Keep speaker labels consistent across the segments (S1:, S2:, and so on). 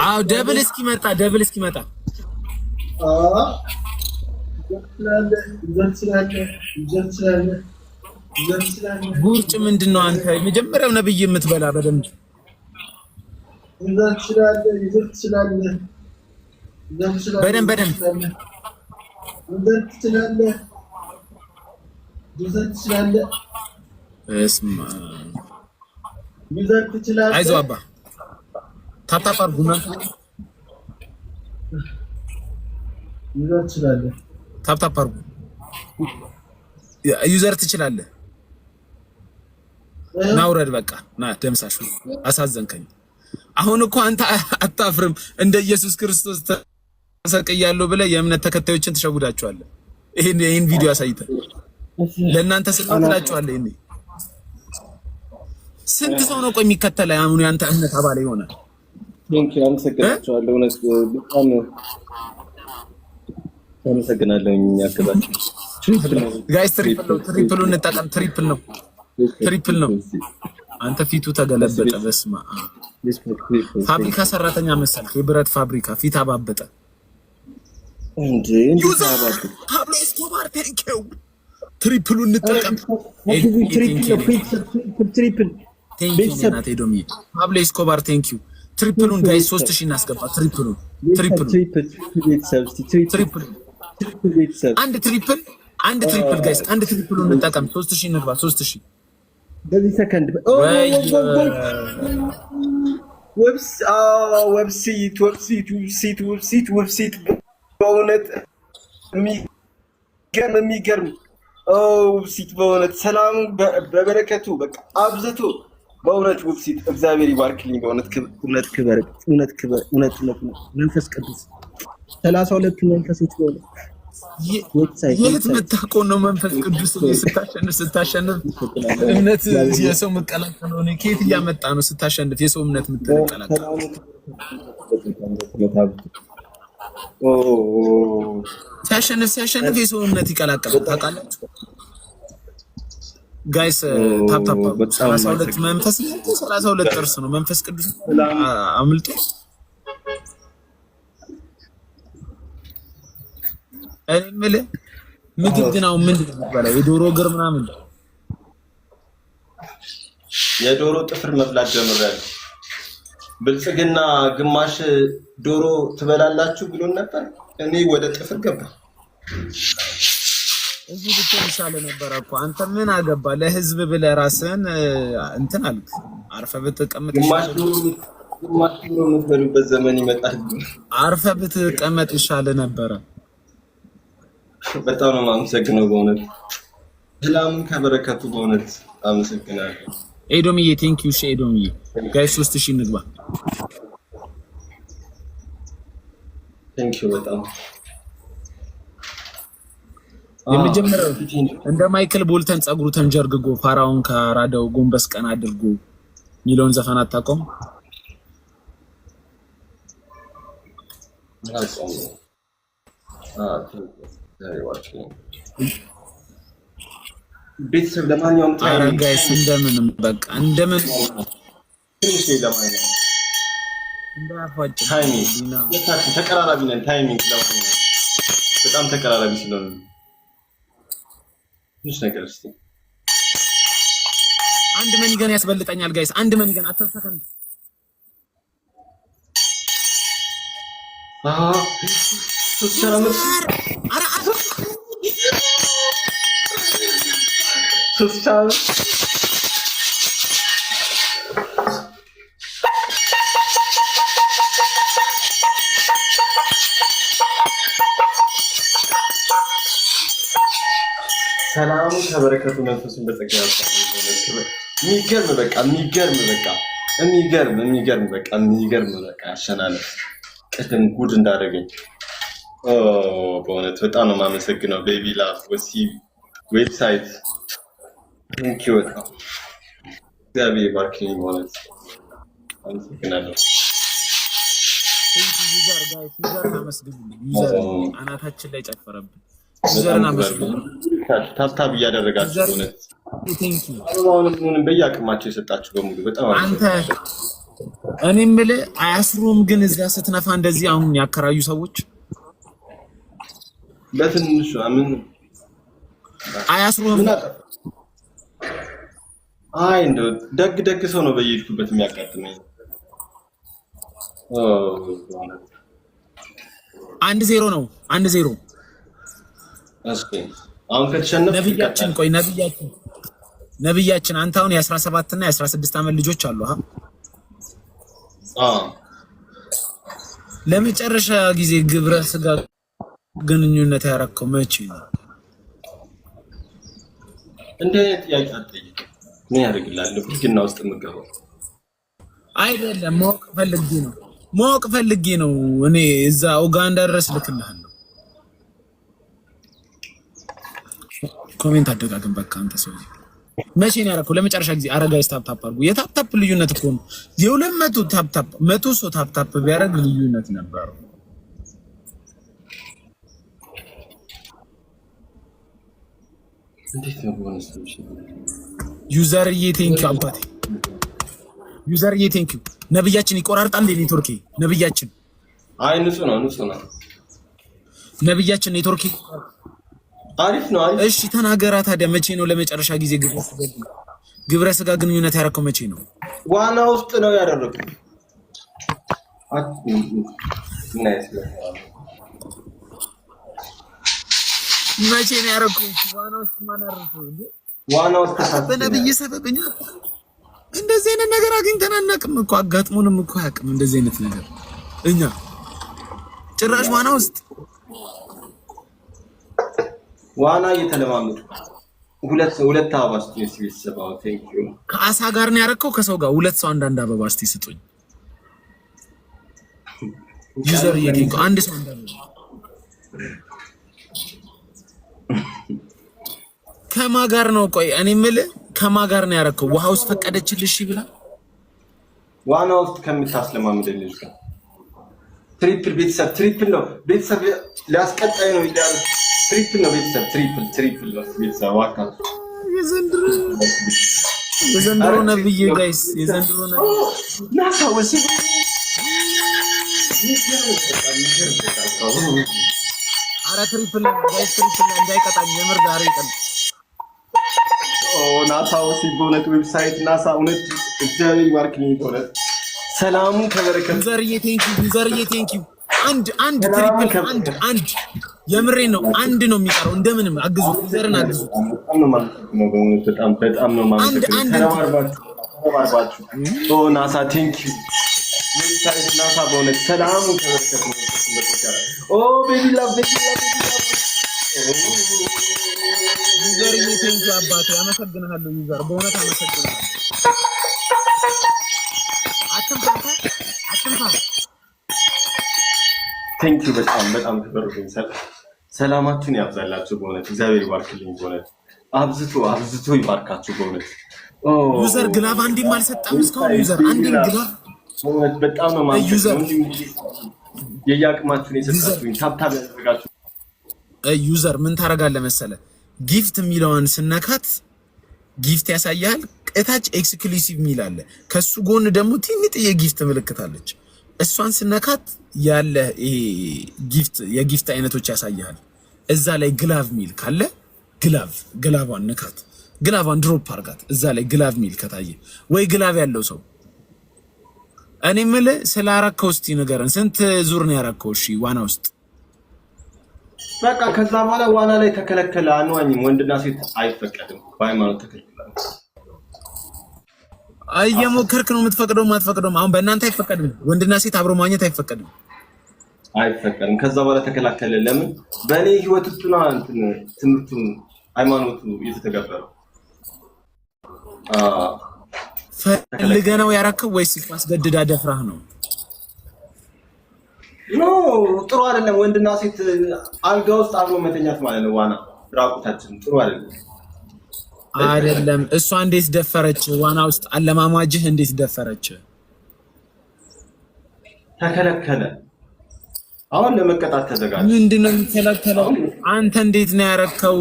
S1: አዎ ደብል እስኪመጣ ጉርጭ ምንድነው? አንተ መጀመሪያው ነብይ የምትበላ በደንብ በደንብ እስማ አይዞህ አባ ታፕ አድርጉና ታፕ አድርጉ። ዩዘር ትችላለህ። ናውረድ በቃ ና ደምሳሽ አሳዘንከኝ። አሁን እኮ አንተ አታፍርም? እንደ ኢየሱስ ክርስቶስ ተሰቅያለሁ ብለህ የእምነት ተከታዮችን ትሸውዳቸዋለህ። ይሄን ቪዲዮ አሳይተህ ለእናንተ ስለምትላቸዋለህ። ይሄን ስንት ሰው ነው ቆይ የሚከተለው? አሁን ያንተ እምነት አባል ይሆናል።
S2: አመሰግናለሁ። እውነት በጣም አመሰግናለሁ። ያከባችሁ
S1: ጋይስ ትሪፕሉን እንጠቀም። ትሪፕል ነው። አንተ ፊቱ ተገለበጠ። በስማ ፋብሪካ ሰራተኛ መሰልክ። የብረት ፋብሪካ ፊት አባበጠ
S2: እንዴ!
S1: ፓብሎ ኤስኮባር ቴንኪው። ትሪፕሉን እንጠቀም።
S2: ትሪፕል
S1: ፓብሎ ኤስኮባር ቴንኪው። ትሪፕሉን ጋይስ 3000 እናስገባ። ትሪፕሉን አንድ ትሪፕል ጋይስ አንድ ትሪፕሉን እንጠቀም። 3000 እንግባ። 3000
S2: በዚህ ሰከንድ ዌብሲት በእውነት የሚገርም ዌብሲት በእውነት ሰላም በበረከቱ በቃ አብዝቶ በእውነት ዌብሲት እግዚአብሔር ይባርክልኝ። በእውነት እውነት መንፈስ ቅዱስ 32 መንፈሶች በእውነት
S1: የት መጣቆ ነው መንፈስ ቅዱስ ስታሸንፍ እምነት የሰው መቀላቀል ነው። ከየት እያመጣ ነው ስታሸንፍ የሰው እምነት የምትቀላቀል? ሲያሸንፍ የሰው እምነት ይቀላቀላል። ታውቃላችሁ ጋይስ? ታፕ 32 መንፈስ 32 ጥርስ ነው መንፈስ ቅዱስ አምልጦ እኔ የምልህ ምግብ ግን አሁን ምንድን ነው የሚባለው? የዶሮ እግር ምናምን
S2: የዶሮ ጥፍር መብላት ጀምሬያለሁ። ብልጽግና ግማሽ ዶሮ ትበላላችሁ ብሎን ነበር። እኔ ወደ ጥፍር ገባ።
S1: እዚህ ብትሆን ይሻለ ነበር እኮ። አንተ ምን አገባ? ለህዝብ ብለህ ራስህን እንትን አልክ። አርፈህ ብትቀመጥ
S2: ግማሽ ዶሮ የምትበሉበት ዘመን ይመጣል።
S1: አርፈህ ብትቀመጥ ይሻለ ነበረ።
S2: በጣም ነው የማመሰግነው በእውነት ሰላም ከበረከቱ በእውነት አመሰግናለሁ።
S1: ኤዶምዬ ቴንኪው። እሺ ኤዶምዬ ጋይስ 3000 እንግባ።
S2: ቴንኪው በጣም
S1: የመጀመሪያው እንደ ማይክል ቦልተን ጸጉሩ ተንጀርግጎ ፋራውን ከራዳው ጎንበስ ቀና አድርጎ ሚሊዮን ዘፈን አታውቀውም?
S2: ቤተሰብ ለማንኛውም
S1: ጋይስ እንደምንም በቃ እንደምን
S2: ትንሽ ለማንኛውም ተቀራራቢ ነን። ታይሚንግ ለማንኛውም በጣም ተቀራራቢ ስለሆነ ትንሽ ነገር እስቲ
S1: አንድ መኒገን ያስበልጠኛል ጋይስ። አንድ መኒገን 10 ሰከንድ
S2: ሰላሙ ከበረከቱ መንፈሱን በጸጋ ያሳልፍ። የሚገርም በቃ አሸናለፍ ቅድም ጉድ እንዳደረገኝ በእውነት በጣም ነው የማመሰግነው። ቤቢ ላቭ ዌብሳይት ቴንኪው በጣም እግዚአብሔር ይባርክልኝ። በእውነት አመሰግናለሁ።
S1: ዩዘር አናታችን ላይ ጨፈረብን። ዩዘርና መስሎ
S2: ታብታብ እያደረጋችሁ ነው።
S1: ቴንክ ዩ
S2: አሁንም በየአቅማቸው የሰጣችሁ በሙሉ በጣም
S1: አንተ እኔ የምልህ አያስሩም ግን እዛ ስትነፋ እንደዚህ አሁን ያከራዩ ሰዎች
S2: በትንሹ ምን
S1: አያስሩም?
S2: አይ እንደው ደግ ሰው ነው በየሄድኩበት የሚያጋጥመኝ።
S1: 1-0 ነው 1-0።
S2: እስኪ አሁን ከተሸነፈ
S1: ነብያችን አንተ አሁን የ17 እና የ16 ዓመት ልጆች አሉ። ለመጨረሻ ጊዜ ግብረ ስጋ ግንኙነት ያረከው መቼ ነው?
S2: እንደ ጥያቄ አትጠይቅ። ምን ያደርግልሃል? ብልግና ውስጥ የምገባው
S1: አይደለም። ማወቅ ፈልጌ ነው። እኔ እዛ ኡጋንዳ ድረስ ልክልሃለሁ። ኮሜንት አደጋግም በቃ አንተ ሰው መቼ ነው ያደረከው? ለመጨረሻ ጊዜ አረጋይስ ታፕታፕ አድርጉ። የታፕታፕ ልዩነት እኮ ነው። የ200 ታፕታፕ 100 ሰው ታፕታፕ ቢያደርግ ልዩነት ነበረው።
S2: እንዴት ነው ቦነስ?
S1: ዩዘርዬ ቴንኪው አባቴ፣ ዩዘርዬ ቴንኪው። ነብያችን ይቆራርጣል እንደ ኔትወርክ ነብያችን።
S2: አይ ንጹህ ነው።
S1: ነብያችን ኔትወርክ
S2: አሪፍ ነው።
S1: እሺ ተናገራ ታዲያ። መቼ ነው ለመጨረሻ ጊዜ ግብረ ስጋ ግንኙነት ያደረከው? መቼ ነው?
S2: ዋና ውስጥ ነው ያደረኩት።
S1: መቼ ነው ያደረከው? ዋና ውስጥ ማን አረፈው እንዴ?
S2: ዋና ውስጥ
S1: በነብይ ሰበብኛ እንደዚህ አይነት ነገር አግኝተን አናውቅም እኮ፣ አጋጥሞንም እኮ አያውቅም እንደዚህ አይነት ነገር። እኛ ጭራሽ ዋና ውስጥ
S2: ዋና እየተለማመዱ ሁለት አበባ እስቲ ቤተሰባው ቴንክ ዩ።
S1: ከአሳ ጋር ነው ያደረከው? ከሰው ጋር ሁለት ሰው አንዳንድ አበባ እስቲ ስጡኝ። ዩዘር የቴንክ አንድ ሰው አንዳንድ ከማን ጋር ነው? ቆይ እኔ የምልህ ከማን ጋር ነው ያደረከው? ውሃ ውስጥ ፈቀደችልሽ ብላ
S2: ዋና ውስጥ ከምታስለማምደኝ ልጅ ጋር ትሪፕል ቤተሰብ ትሪፕል ነው ቤተሰብ ሊያስቀጣይ ነው ይላል። ትሪፕል ነው ቤተሰብ ትሪፕል ነው ቤተሰብ ዋካ
S1: የዘንድሮ ነብይ ጋይስ የዘንድሮ ነብይ
S2: ናሳ ወሲ
S1: አረ ትሪፕል ጋይስ ትሪፕል እንዳይቀጣኝ የምር ዛሬ ይቀል
S2: ናሳ ወሲ በእውነት ዌብሳይት ናሳ እውነት እግዚአብሔር ይባርክልኝ። በእውነት ሰላሙ ከበረከት
S1: ዩዘርዬ ቴንኪው አንድ ትሪፕል አንድ የምሬን ነው። አንድ ነው የሚቀረው። እንደምንም አግዙ፣ ዩዘርን አግዙ።
S2: በጣም ነው ማለት ተረባርባችሁ ናሳ ቴንኪው ዌብሳይት ናሳ በእውነት ሰላሙ ከበረከት ነው። ቤቢ ላቭ
S1: ዩዘር ቴንኪው አባቴ አመሰግናለሁ። ዩዘር በእውነት አመሰግናለሁ። አትንፋ
S2: ቴንኪው በጣም ተበረከኝ። ሰላማችሁን ያብዛላችሁ በእውነት እግዚአብሔር ይባርክልኝ። በእውነት አብዝቶ ይባርካችሁ በእውነት።
S1: ዩዘር ግላብ አንዴም አልሰጠም እስካሁን። ዩዘር አንዴም ግላብ
S2: በእውነት በጣም ነው ማለት ነው። የያቅማችሁን የሰጣችሁኝ ታብታብ ያደርጋችሁ።
S1: ዩዘር ምን ታረጋለህ መሰለህ? ጊፍት የሚለውን ስነካት ጊፍት ያሳያል። እታች ኤክስክሉሲቭ የሚል አለ። ከሱ ጎን ደግሞ ትንጥዬ ጊፍት ምልክት አለች። እሷን ስነካት ያለ ይሄ ጊፍት የጊፍት አይነቶች ያሳያል። እዛ ላይ ግላቭ ሚል ካለ ግላቫን ነካት። ግላቫን ድሮፕ አርጋት። እዛ ላይ ግላቭ ሚል ከታየ ወይ ግላቭ ያለው ሰው እኔ የምልህ ስላረከው እስቲ ንገረን። ስንት ዙር ነው ያረከው? እሺ ዋና ውስጥ
S2: በቃ ከዛ በኋላ ዋና ላይ ተከለከለ። አንዋኝም። ወንድና ሴት አይፈቀድም። በሃይማኖት ተከልክሏል።
S1: እየሞከርክ ነው የምትፈቅደው ማትፈቅደው? አሁን በእናንተ አይፈቀድም። ወንድና ሴት አብሮ ማግኘት አይፈቀድም።
S2: ከዛ በኋላ ተከላከለ። ለምን? በእኔ ህይወት ውስጥ ነው ትምህርቱ ሃይማኖቱ የተተገበረው።
S1: ፈልገህ ነው ያረከው ወይስ ማስገድዳ ደፍራህ ነው?
S2: ኖ ጥሩ አይደለም። ወንድና ሴት አልጋ ውስጥ አብሮ መተኛት ማለት ነው። ዋና ራቁታችን ጥሩ
S1: አይደለም። እሷ እንዴት ደፈረች? ዋና ውስጥ አለማማጅህ እንዴት ደፈረች?
S2: ተከለከለ። አሁን ለመቀጣት ተዘጋጅ።
S1: ምንድነው የሚከለከለው? አንተ እንዴት ነው ያረከው?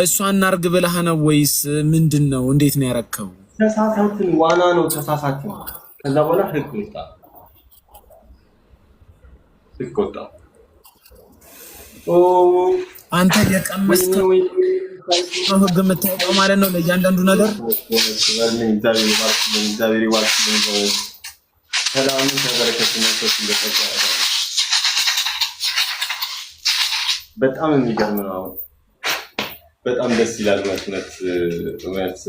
S1: እሷን እናርግ ብለህ ነው ወይስ ምንድነው? እንዴት ነው ያረከው?
S2: ተሳሳትን፣ ዋና ነው ተሳሳትን። ከዛ በኋላ ህግ ወጣ።
S1: አንተ የቀመስከው ህግ የምታውቀው ማለት ነው ለእያንዳንዱ ነገር።
S2: እግዚአብሔር ይባርክልኝ። ሰላም ተበረከቱ ነው። በጣም የሚገርም ነው። በጣም ደስ ይላል። እውነት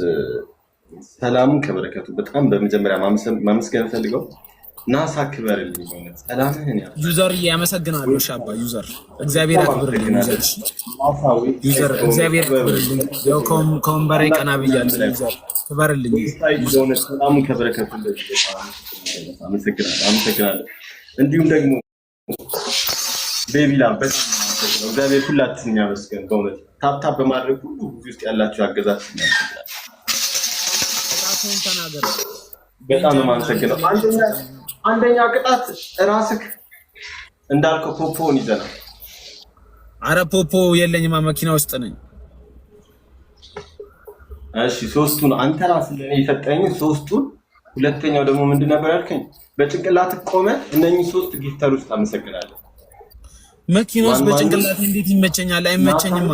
S2: ሰላሙን ከበረከቱ በጣም በመጀመሪያ ማመስገን ፈልገው ናሳ ክበርልኝ። እውነት ሰላምህን
S1: ዩዘር ያመሰግናለሁ። ሻባ ዩዘር እግዚአብሔር ያክብርልኝ። ዩዘር እግዚአብሔር ያክብርልኝ። ያው ከወንበሬ ቀና ብያለሁ። ዩዘር ክበርልኝ።
S2: ሰላሙን ከበረከቱ አመሰግናለሁ። እንዲሁም ደግሞ ቤቢላ በጣም እግዚአብሔር ሁላችንን ያመስገን። በእውነት ታፕታፕ በማድረግ ሁሉ እዚህ ውስጥ ያላችሁ ያገዛችሁ በጣም ነው የማመሰግነው። አንደኛ ቅጣት ራስህ እንዳልከው ፖፖን ይዘናል።
S1: አረ ፖፖ የለኝማ መኪና ውስጥ ነኝ።
S2: እሺ ሶስቱን አንተ ራስህ ለኔ የሰጠኝ ሶስቱን። ሁለተኛው ደግሞ ምንድን ነበር ያልከኝ? በጭንቅላት ቆመ እነኚህ ሶስት ጊፍተር ውስጥ አመሰግናለሁ።
S1: መኪና ውስጥ በጭንቅላት እንዴት ይመቸኛል? አይመቸኝማ።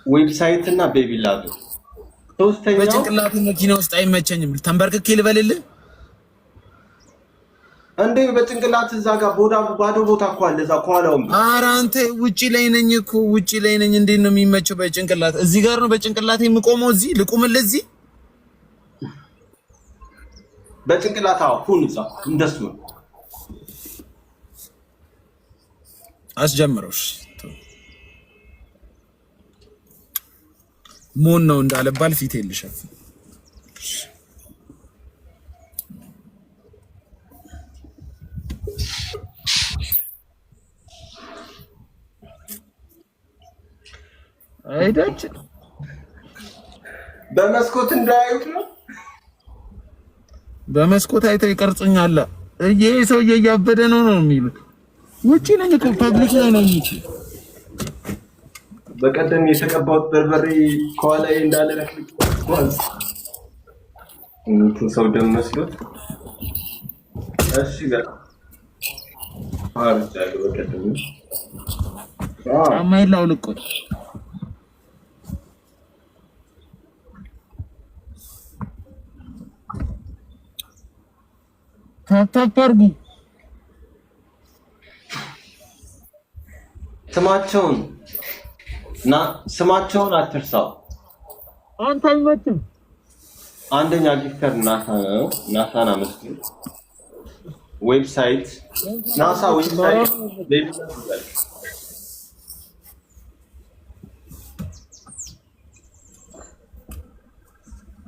S2: ዌብሳይት እና ቤቢ ላብ ሶስተኛው
S1: በጭንቅላት መኪና ውስጥ አይመቸኝም። ተንበርክኬ ልበልልህ
S2: እንዴ? በጭንቅላት እዛ ጋር ባዶ ቦታ እኮ አለ እዛ ከኋላው።
S1: ኧረ አንተ ውጪ ላይ ነኝ እኮ ውጪ ላይ ነኝ። እንዴት ነው የሚመቸው በጭንቅላት? እዚህ ጋር ነው በጭንቅላት የምቆመው። እዚህ ልቁምልህ። እዚህ
S2: በጭንቅላት ሁን። እዛ እንደሱ ነው
S1: አስጀምረውሽ ሞን ነው እንዳለባል ፊት የልሻት አይዳች
S2: በመስኮት እንዳያዩት ነው።
S1: በመስኮት አይተው ይቀርጹኛል። ይሄ ሰውዬ እያበደ ነው የሚሉት። ውጪ ነኝ እኮ ፐብሊክ ላይ ነኝ።
S2: በቀደም የተቀባሁት በርበሬ ከኋላዬ እንዳለ ለክልክ ጓዝ ሰው ደም መስሎት። እሺ ጋር አርጃለሁ። በቀደም
S1: አማይላው ልቆ ታታርጉ ስማቸውን አትርሳው። አንተ አይመችም።
S2: አንደኛ ጊፍተር ናሳ ነው። ናሳን አመስግን። ዌብሳይት ናሳ ዌብሳይት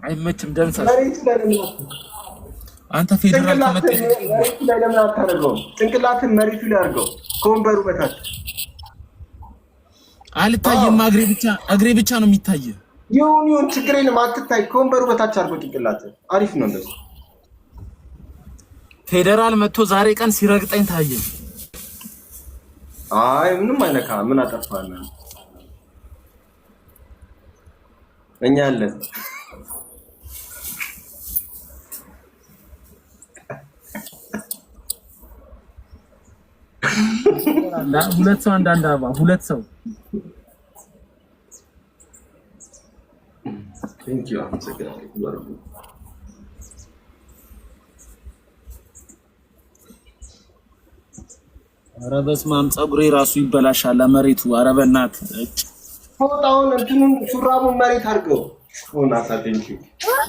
S1: አይመችም። ደንሳ አንተ ፌደራል ተመጣጣኝ
S2: ላይ ለምን አታረገው? ጭንቅላትን መሬቱ ላይ አድርገው ከወንበሩ በታች
S1: አልታየም። እግሬ ብቻ ነው የሚታየ።
S2: ይሁን ችግር የለም። አትታይ። ከወንበሩ በታች አድርገው ጭንቅላትን። አሪፍ ነው እንደሱ።
S1: ፌደራል መጥቶ ዛሬ ቀን ሲረግጠኝ ታየ።
S2: አይ ምንም አይነካ። ምን አጠፋና እኛ አለን።
S1: ሁለት ሰው አንዳንድ አበባ ሁለት ሰው
S2: ቴንክ ዩ
S1: ኧረ በስመ አብ ፀጉሬ ራሱ ይበላሻል። መሬቱ ኧረ በእናትህ
S2: ፎጣውን እንትኑን ሹራቡን መሬት አድርገው። ናሳ ቴንክ ዩ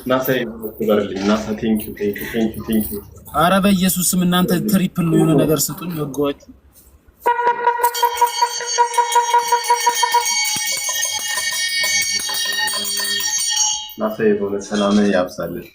S2: ናሳ ይበርልኝ። ናሳ ቴንክ ዩ
S1: ኧረ በኢየሱስ ስም እናንተ ትሪፕል ነው የሆነ ነገር ስጡኝ። ወጋችሁ
S2: ናሳ የሆነ ሰላም ያብዛልን።